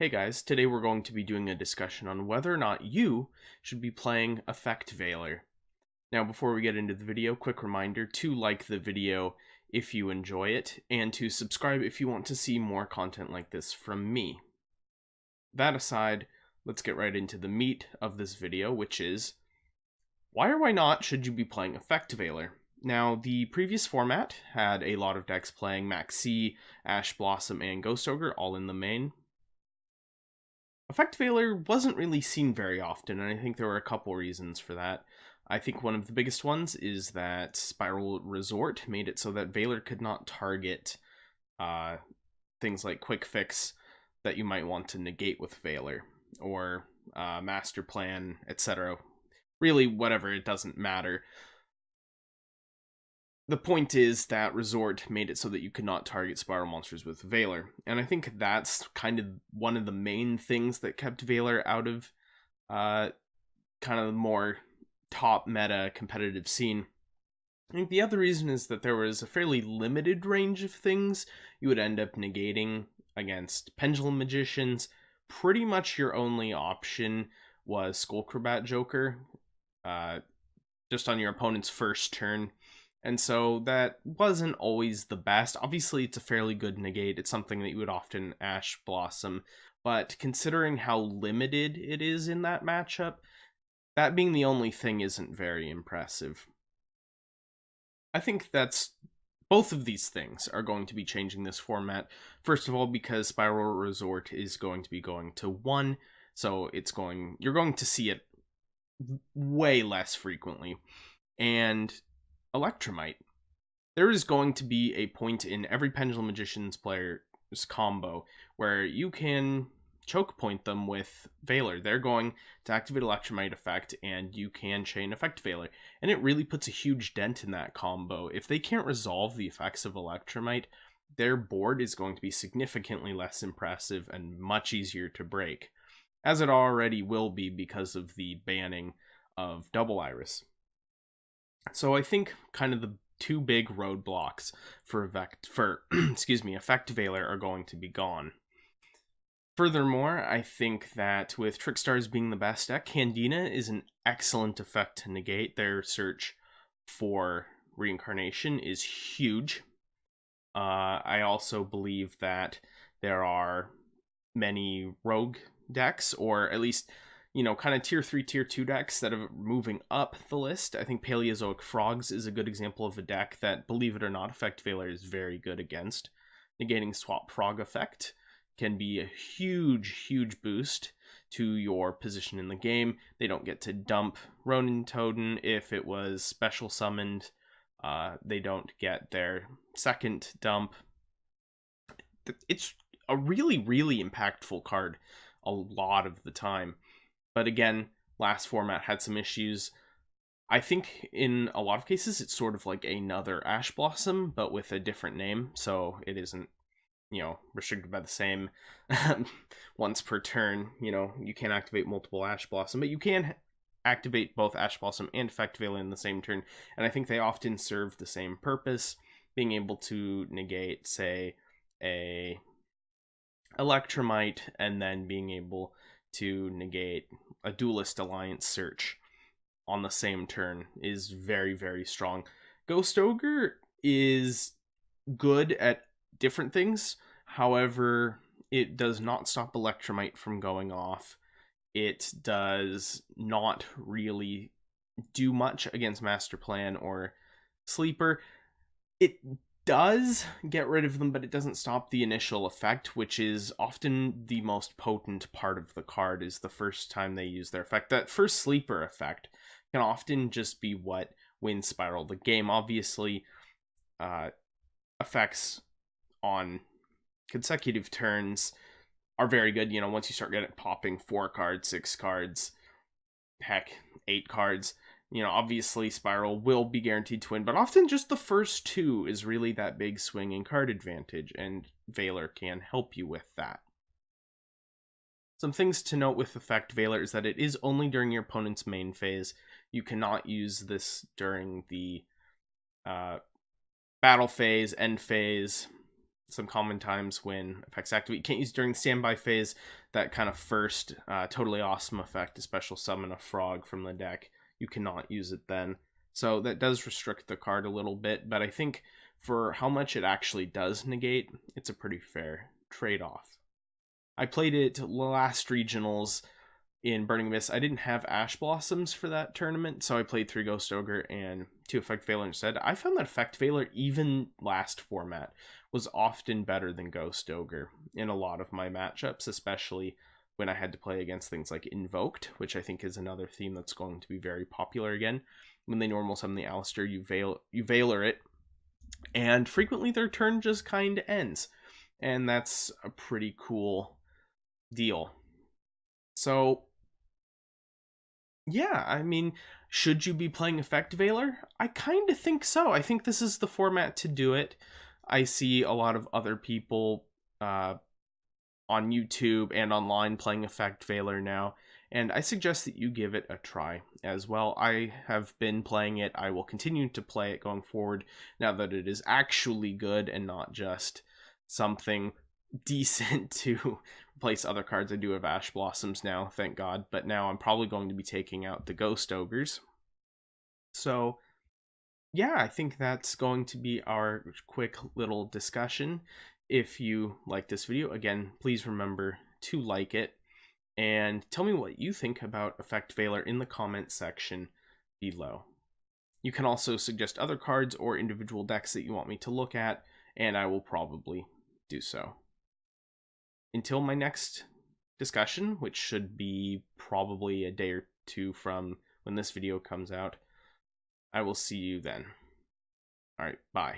Hey guys, today we're going to be doing a discussion on whether or not you should be playing Effect Veiler. Now, before we get into the video, quick reminder to like the video if you enjoy it, and to subscribe if you want to see more content like this from me. That aside, let's get right into the meat of this video, which is, why or why not should you be playing Effect Veiler? Now, the previous format had a lot of decks playing Maxi, Ash Blossom, and Ghost Ogre all in the main. Effect Veiler wasn't really seen very often, and I think there were a couple reasons for that. I think one of the biggest ones is that Spiral Resort made it so that Veiler could not target things like Quick Fix that you might want to negate with Veiler, or Master Plan, etc. Really, whatever, it doesn't matter. The point is that Resort made it so that you could not target Spiral monsters with Veiler, and I think that's kind of one of the main things that kept Veiler out of kind of the more top meta competitive scene. I think the other reason is that there was a fairly limited range of things you would end up negating against Pendulum Magicians. Pretty much your only option was Skullcrobat Joker, just on your opponent's first turn. And so that wasn't always the best. Obviously, it's a fairly good negate. It's something that you would often Ash Blossom. But considering how limited it is in that matchup, that being the only thing isn't very impressive. I think that's both of these things are going to be changing this format. First of all, because Spiral Resort is going to be going to 1, so you're going to see it way less frequently. And Electrumite. There is going to be a point in every Pendulum Magician's player's combo where you can choke point them with Veiler. They're going to activate Electrumite effect, and you can chain Effect Veiler. And it really puts a huge dent in that combo. If they can't resolve the effects of Electrumite, their board is going to be significantly less impressive and much easier to break, as it already will be because of the banning of Double Iris. So I think kind of the two big roadblocks for Effect Veiler are going to be gone. Furthermore, I think that with Trickstars being the best deck, Candina is an excellent effect to negate. Their search for reincarnation is huge. I also believe that there are many rogue decks, or at least kind of tier 3, tier 2 decks that are moving up the list. I think Paleozoic Frogs is a good example of a deck that, believe it or not, Effect Veiler is very good against. Negating Swap Frog effect can be a huge boost to your position in the game. They don't get to dump Ronin Totem if it was special summoned. They don't get their second dump. It's a really impactful card a lot of the time. But again, last format had some issues. I think in a lot of cases it's sort of like another Ash Blossom, but with a different name, so it isn't, restricted by the same once per turn. You can't activate multiple Ash Blossom, but you can activate both Ash Blossom and Effect Veiler in the same turn, and I think they often serve the same purpose, being able to negate, say, a Electrumite, and then being able to negate a Duelist Alliance search on the same turn is very strong. Ghost Ogre is good at different things. However, it does not stop Electrumite from going off. It does not really do much against Master Plan or Sleeper. It does get rid of them, but it doesn't stop the initial effect, which is often the most potent part of the card, is the first time they use their effect. That first Sleeper effect can often just be what wins Spiral the game. Obviously, effects on consecutive turns are very good. Once you start getting popping 4 cards, 6 cards, heck, 8 cards, obviously Spiral will be guaranteed to win, but often just the first 2 is really that big swinging card advantage, and Veiler can help you with that. Some things to note with Effect Veiler is that it is only during your opponent's main phase. You cannot use this during the battle phase, end phase, some common times when effects activate. You can't use during the standby phase. That kind of first totally awesome effect, a special summon a frog from the deck. You cannot use it then. So that does restrict the card a little bit, but I think for how much it actually does negate, it's a pretty fair trade-off. I played it last regionals in Burning Abyss. I didn't have Ash Blossoms for that tournament, so I played 3 Ghost Ogre and 2 Effect Veiler instead. I found that Effect Veiler, even last format, was often better than Ghost Ogre in a lot of my matchups, especially when I had to play against things like Invoked, which I think is another theme that's going to be very popular again. When they normal summon the Alistair, you Veiler it, and frequently their turn just kind of ends. And that's a pretty cool deal. So yeah, I mean, should you be playing Effect Veiler? I kind of think so. I think this is the format to do it. I see a lot of other people on YouTube and online playing Effect Veiler now, and I suggest that you give it a try as well. I have been playing it. I will continue to play it going forward now that it is actually good and not just something decent to replace other cards. I do have Ash Blossoms now, thank God, but now I'm probably going to be taking out the Ghost Ogres. So yeah, I think that's going to be our quick little discussion. If you like this video, again, please remember to like it and tell me what you think about Effect Veiler in the comment section below. You can also suggest other cards or individual decks that you want me to look at, and I will probably do so. Until my next discussion, which should be probably a day or two from when this video comes out, I will see you then. All right, bye.